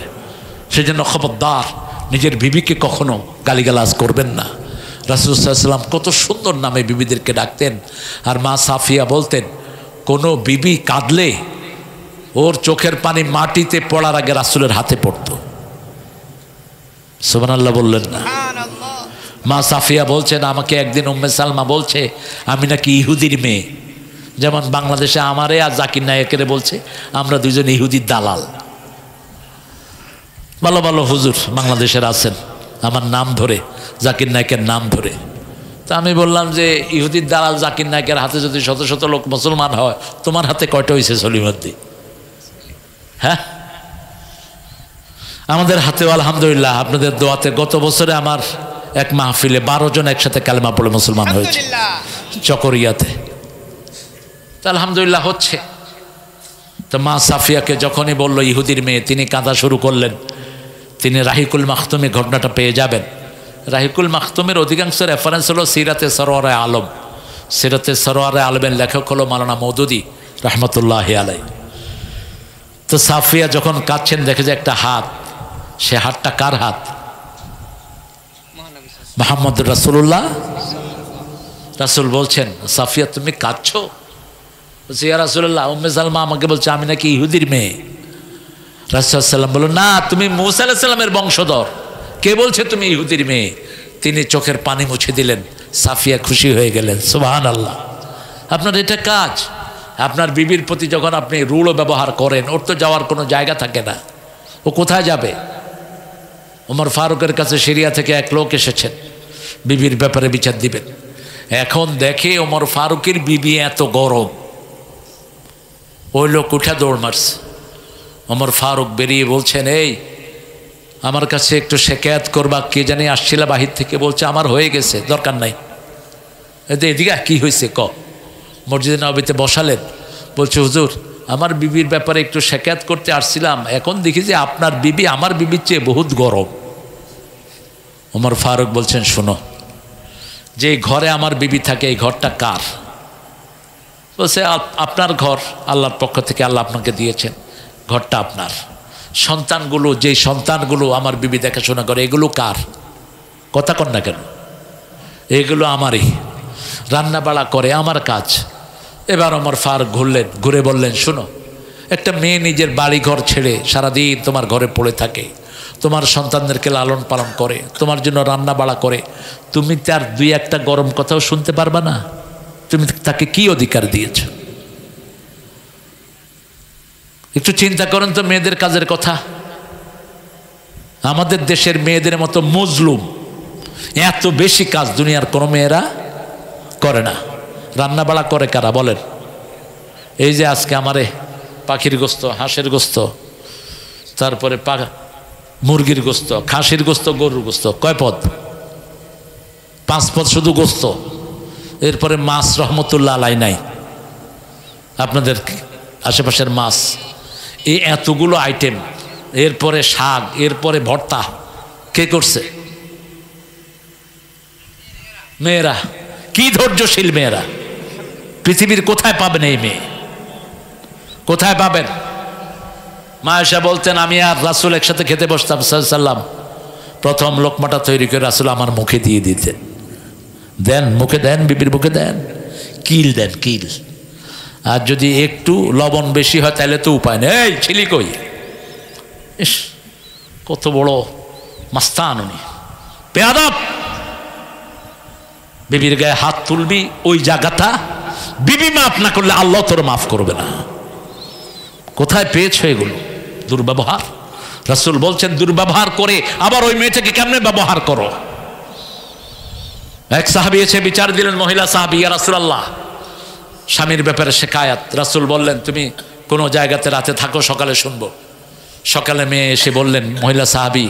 সেজন্য খবরদার, নিজের বিবিকে কখনো গালিগালাজ করবেন না। রাসূল সাল্লাল্লাহু আলাইহি ওয়াসাল্লাম কত সুন্দর নামে বিবিদেরকে ডাকতেন। আর মা সাফিয়া বলতেন, কোনো বিবি কাঁদলে ওর চোখের পানি মাটিতে পড়ার আগে রাসূলের হাতে পড়তো। সুবহানাল্লাহ বললেন না? মা সাফিয়া বলছেন, আমাকে একদিন উম্মে সালমা বলছে আমি নাকি ইহুদির মেয়ে। যেমন বাংলাদেশে আমারে আর জাকির নায়েকের বলছে আমরা দুজন ইহুদির দালাল। ভালো ভালো হুজুর বাংলাদেশের আছেন আমার নাম ধরে, জাকির নায়েকের নাম ধরে। তা আমি বললাম যে ইহুদির দালাল জাকির নায়েকের হাতে যদি শত শত লোক মুসলমান হয়, তোমার হাতে কয়টা হয়েছে সলিমদ্দি? হ্যাঁ, আমাদের হাতেও আলহামদুলিল্লাহ আপনাদের দোয়াতে গত বছরে আমার এক মাহফিলে 12 জন একসাথে কালেমা পড়ে মুসলমান হয়েছে চকরিয়াতে। তা আলহামদুলিল্লাহ হচ্ছে। তো মা সাফিয়াকে যখনই বলল ইহুদির মেয়ে, তিনি কাঁদা শুরু করলেন। তিনি রাহিকুল মাখতুমে ঘটনাটা পেয়ে যাবেন। রাহিকুল মাখতুমের অধিকাংশ রেফারেন্স হলো সিরাতে সরওয়ারে আলম। সিরাতে সরওয়ারে আলমের লেখক হলো মাওলানা মওদুদি রহমতুল্লাহ আলাই। তো সাফিয়া যখন কাঁদছেন, দেখে যে একটা হাত, সে হাতটা কার হাত? মুহাম্মদুর রাসূলুল্লাহ। রাসূল বলছেন, সাফিয়া তুমি কাঁদছো? বলছে, ইয়া রাসূলুল্লাহ, উম্মে সালমা আমাকে বলছে আমি নাকি ইহুদির মেয়ে। রাসূল সাল্লাল্লাহু আলাইহি ওয়াসাল্লাম বলল, না, তুমি মূসা আলাইহিস সালামের বংশধর, কে বলছে তুমি ইহুদির মেয়ে? তিনি চোখের পানি মুছে দিলেন। সাফিয়া খুশি হয়ে গেলেন। সুবহানাল্লাহ। আপনার এটা কাজ। আপনার বিবির প্রতি যখন আপনি রূঢ় ব্যবহার করেন, ওর তো যাওয়ার কোনো জায়গা থাকে না, ও কোথায় যাবে? ওমর ফারুকের কাছে সিরিয়া থেকে এক লোক এসেছেন বিবির ব্যাপারে বিচার দিবেন। এখন দেখে ওমর ফারুকের বিবি এত গরম, ওই লোক উঠে দৌড় মারছে। ওমর ফারুক বেরিয়ে বলছেন, এই আমার কাছে একটু শেকায়াত করবা, কে জানি আসছিল বাহির থেকে, বলছে আমার হয়ে গেছে, দরকার নাই। এদিকে কি হয়েছে ক? মসজিদে নববীতে বসালেন, বলছে হুজুর আমার বিবির ব্যাপারে একটু শেকায়াত করতে আসছিলাম, এখন দেখি যে আপনার বিবি আমার বিবির চেয়ে বহুত গরম। ওমর ফারুক বলছেন, শোনো, যে ঘরে আমার বিবি থাকে এই ঘরটা কার? বলছে আপনার ঘর, আল্লাহর পক্ষ থেকে আল্লাহ আপনাকে দিয়েছেন, ঘরটা আপনার। সন্তানগুলো, যেই সন্তানগুলো আমার বিবি দেখাশোনা করে, এগুলো কার? কথা কন না কেন? এগুলো আমারই, রান্না বাড়া করে, আমার কাজ। এবার ওমর ফারুক ঘুরলেন, ঘুরে বললেন, শোনো, একটা মেয়ে নিজের বাড়ি ঘর ছেড়ে সারাদিন তোমার ঘরে পড়ে থাকে, তোমার সন্তানদেরকে লালন পালন করে, তোমার জন্য রান্না বাড়া করে, তুমি তার দুই একটা গরম কথাও শুনতে পারবা না? তুমি তাকে কি অধিকার দিয়েছ? একটু চিন্তা করেন তো মেয়েদের কাজের কথা। আমাদের দেশের মেয়েদের মতো মজলুম এত বেশি কাজ দুনিয়ার কোনো মেয়েরা করে না। রান্না বাড়া করে কারা বলেন? এই যে আজকে আমারে পাখির গোস্ত, হাঁসের গোস্ত, তারপরে মুরগির গোস্ত, খাসির গোস্ত, গরুর গোস্ত, কয় পদ? 5 পদ শুধু গোস্ত। এরপরে মাছ রহমতুল্লাহ আলাই নাই, আপনাদের আশেপাশের মাছ, এই এতগুলো আইটেম, এরপরে শাক, এরপরে ভর্তা, কে করছে? মেয়েরা। কি ধৈর্যশীল মেয়েরা! পৃথিবীর কোথায় পাবেন এই মেয়ে? কোথায় পাবেন? মা আয়েশা বলতেন, আমি আর রাসূল একসাথে খেতে বসতাম সাল্লাম, প্রথম লোকমাটা তৈরি করে রাসূল আমার মুখে দিয়ে দিতেন। দেন, মুখে দেন, বিবির মুখে দেন, কিল দেন, কিল। আর যদি একটু লবণ বেশি হয় তাহলে তো উপায় নেই, এই ছিলি কই? ইস, কত বড় মাস্তান উনি, বেয়াদব! বিবির গায়ে হাত তুলবি, ওই জায়গাটা বিবি মাফ না করলে আল্লাহ তোর মাফ করবে না। কোথায় পেয়েছ এগুলো? দুর্ব্যবহার। রাসূল বলছেন, দুর্ব্যবহার করে আবার ওই মেয়েটাকে কেমনে ব্যবহার করো। এক সাহাবী এসে বিচার দিলেন, মহিলা সাহাবী, ইয়া রাসূলুল্লাহ, স্বামীর ব্যাপারে শিকায়াত। রাসূল বললেন, তুমি কোনো জায়গাতে রাতে থাকো, সকালে শুনবো। সকালে মেয়ে এসে বললেন, মহিলা সাহাবী,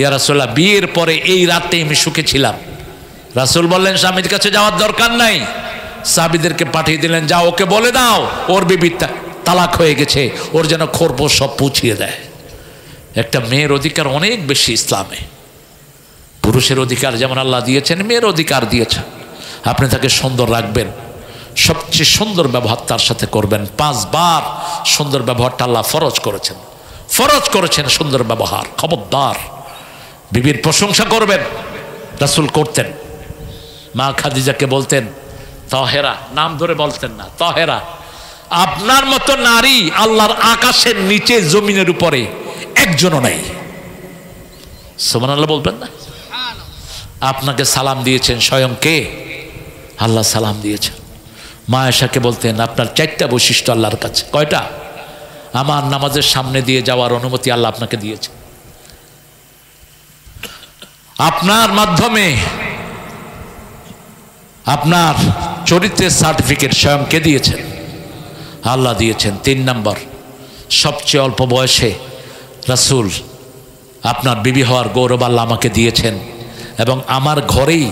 ইয়া রাসূলুল্লাহ, বিয়ের পরে এই রাতেই আমি সুখে ছিলাম। রাসূল বললেন, স্বামীর কাছে যাওয়ার দরকার নাই। সাহাবীদেরকে পাঠিয়ে দিলেন, যাও ওকে বলে দাও ওর বিবি তালাক হয়ে গেছে, ওর যেন খোরপোশ সব পুছিয়ে দেয়। একটা মেয়ের অধিকার অনেক বেশি ইসলামে। পুরুষের অধিকার যেমন আল্লাহ দিয়েছেন, মেয়ের অধিকার দিয়েছেন। আপনি তাকে সুন্দর রাখবেন, সবচেয়ে সুন্দর ব্যবহার তার সাথে করবেন। 5 বার সুন্দর ব্যবহারটা আল্লাহ ফরজ করেছেন, ফরজ করেছেন সুন্দর ব্যবহার। খবরদার, বিবির প্রশংসা করবেন। রাসূল করতেন। মা খাদিজাকে বলতেন তাহেরা, নাম ধরে বলতেন না, তাহেরা। আপনার মতো নারী আল্লাহর আকাশের নিচে জমিনের উপরে একজনও নাই। সুবহানাল্লাহ বলবেন না? আপনাকে সালাম দিয়েছেন স্বয়ং কে? আল্লাহ সালাম দিয়েছেন। মা আয়েশাকে বলতেন, আপনার 4টা বৈশিষ্ট্য আল্লাহর কাছে। কয়টা? আমার নামাজের সামনে দিয়ে যাওয়ার অনুমতি আল্লাহ আপনাকে দিয়েছে। আপনার মাধ্যমে আপনার চরিত্রের সার্টিফিকেট স্বয়ং কে দিয়েছেন? আল্লাহ দিয়েছেন। 3 নম্বর, সবচেয়ে অল্প বয়সে রাসূল আপনার বিবি হওয়ার গৌরব আল্লাহ আমাকে দিয়েছেন, এবং আমার ঘরেই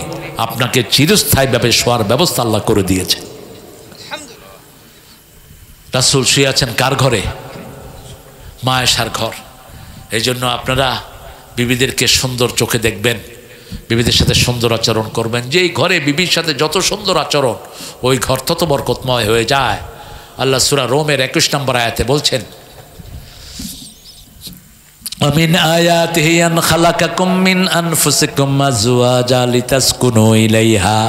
আপনাকে চিরস্থায়ীভাবে শোয়ার ব্যবস্থা আল্লাহ করে দিয়েছে। রাসূল শুয়ে আছেন কার ঘরে? মা আয়েশার ঘর। এই জন্য আপনারা বিবিদেরকে সুন্দর চোখে দেখবেন, বিবিদের সাথে সুন্দর আচরণ করবেন। যেই ঘরে বিবির সাথে যত সুন্দর আচরণ, ওই ঘর তত বরকতময় হয়ে যায়। আল্লাহ সূরা রোমের 21 নম্বর আয়াতে বলছেন, আমিন আয়াতিহি আন খালাকাকুম মিন আনফুসিকুম আজওয়াজা লিতাসকুনু ইলাইহা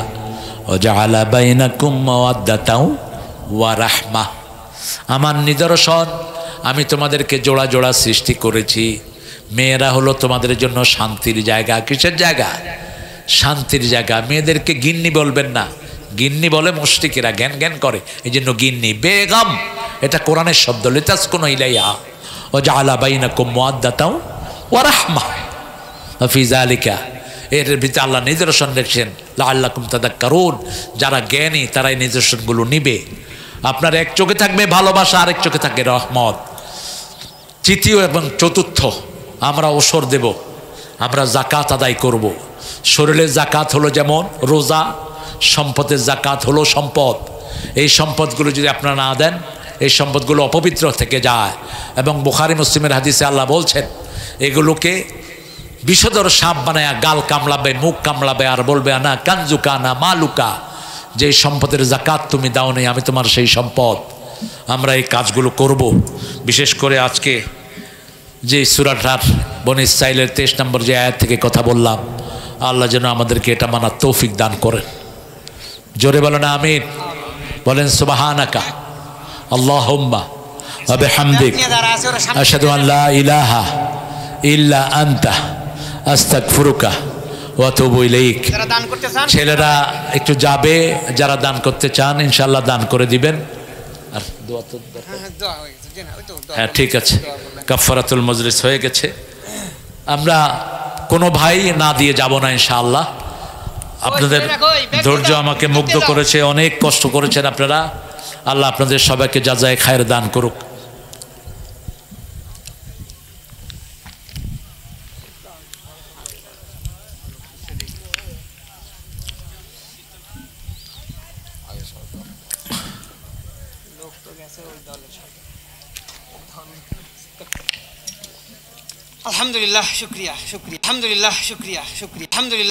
ওয়া জাআলা বাইনাকুম মাওয়াদ্দাতাও ওয়া রাহমাহ। আমার নিদর্শন, আমি তোমাদেরকে জোড়া জোড়া সৃষ্টি করেছি। মেয়েরা হলো তোমাদের জন্য শান্তির জায়গা। কিসের জায়গা? শান্তির জায়গা। মেয়েদেরকে গিন্নি বলবেন না, গিন্নি বলে মুশরিকেরা, জ্ঞান জ্ঞান করে, এই জন্য গিন্নি। বেগম এটা কোরআনের শব্দ, লিতাসকুনু ইলাইহা ওয়া জাআলা বাইনাকুম মুওয়াদ্দাতাও ওয়া রাহমা ফি যালিকা, এর ভিতরে আল্লাহ নিদর্শন রেখেছেন লাআল্লাকুম তাযাক্কারুন, যারা জ্ঞানী তারাই নিদর্শনগুলো নিবে। আপনার এক চোখে থাকবে ভালোবাসা, আরেক চোখে থাকবে রহমত। তৃতীয় এবং চতুর্থ, আমরা ওসর দেব, আমরা জাকাত আদায় করব। শরীরের জাকাত হলো যেমন রোজা, সম্পদের জাকাত হলো সম্পদ। এই সম্পদগুলো যদি আপনারা না দেন, এই সম্পদগুলো অপবিত্র থেকে যায়। এবং বুখারী মুসলিমের হাদিসে আল্লাহ বলছেন, এগুলোকে বিষধর সাপ বানায় গাল কামড়াবে, মুখ কামড়াবে, আর বলবে আনা কানজুকা না মালুকা, যে সম্পদের জাকাত তুমি দাও নেই, আমি তোমার সেই সম্পদ। আমরা এই কাজগুলো করব। বিশেষ করে আজকে যে সূরাটার বনী ইসরাঈলের 23 নম্বর যে আয়াত থেকে কথা বললাম, আল্লাহ যেন আমাদেরকে এটা মানার তৌফিক দান করেন। জোরে বলেন আমিন, বলেন সুবহানাকা আল্লাহুম্মা ওয়া বিহামদিক আশহাদু আন লা ইলাহা ইল্লা আনতা আস্তাগফিরুকা ওয়া আতুবু ইলাইক। ছেলেরা একটু যাবে, যারা দান করতে চান ইনশাআল্লাহ দান করে দিবেন। আর দোয়া তো হ্যাঁ ঠিক আছে, কাফারাতুল মজলিস হয়ে গেছে। আমরা কোনো ভাই না দিয়ে যাব না ইনশাআল্লাহ। আপনাদের ধৈর্য আমাকে মুগ্ধ করেছে, অনেক কষ্ট করেছেন আপনারা। আল্লাহ আপনাদের সবাইকে জাযায়ে খায়ের দান করুক। আলহামদুলিল্লাহ, শুকরিয়া, শুকরিয়া, আলহামদুলিল্লাহ, শুকরিয়া, শুকরিয়া, আলহামদুলিল্লাহ।